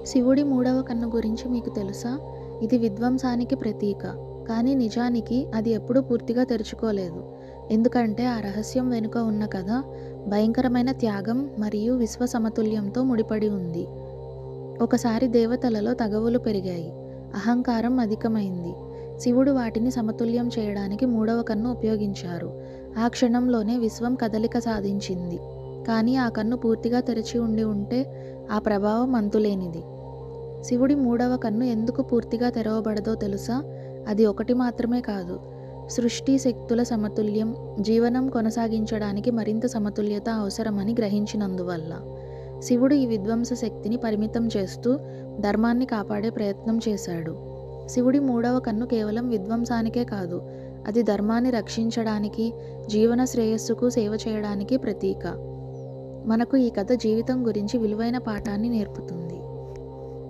శివుడి మూడవ కన్ను గురించి మీకు తెలుసా? ఇది విధ్వంసానికి ప్రతీక. కానీ నిజానికి అది ఎప్పుడూ పూర్తిగా తెరుచుకోలేదు. ఎందుకంటే ఆ రహస్యం వెనుక ఉన్న కథ భయంకరమైన త్యాగం మరియు విశ్వ సమతుల్యంతో ముడిపడి ఉంది. ఒకసారి దేవతలలో తగవులు పెరిగాయి. అహంకారం అధికమైంది. శివుడు వాటిని సమతుల్యం చేయడానికి మూడవ కన్ను ఉపయోగించారు. ఆ క్షణంలోనే విశ్వం కదలిక సాధించింది. కానీ ఆ కన్ను పూర్తిగా తెరిచి ఉంటే ఆ ప్రభావం అంతులేనిది. శివుడి మూడవ కన్ను ఎందుకు పూర్తిగా తెరవబడదో తెలుసా? అది ఒకటి మాత్రమే కాదు. సృష్టి శక్తుల సమతుల్యం, జీవనం కొనసాగించడానికి మరింత సమతుల్యత అవసరమని గ్రహించినందువల్ల. శివుడు ఈ విధ్వంస శక్తిని పరిమితం చేస్తూ ధర్మాన్ని కాపాడే ప్రయత్నం చేశాడు. శివుడి మూడవ కన్ను కేవలం విధ్వంసానికే కాదు, అది ధర్మాన్ని రక్షించడానికి, జీవన శ్రేయస్సుకు సేవ చేయడానికి ప్రతీక. మనకు ఈ కథ జీవితం గురించి విలువైన పాఠాన్ని నేర్పుతుంది.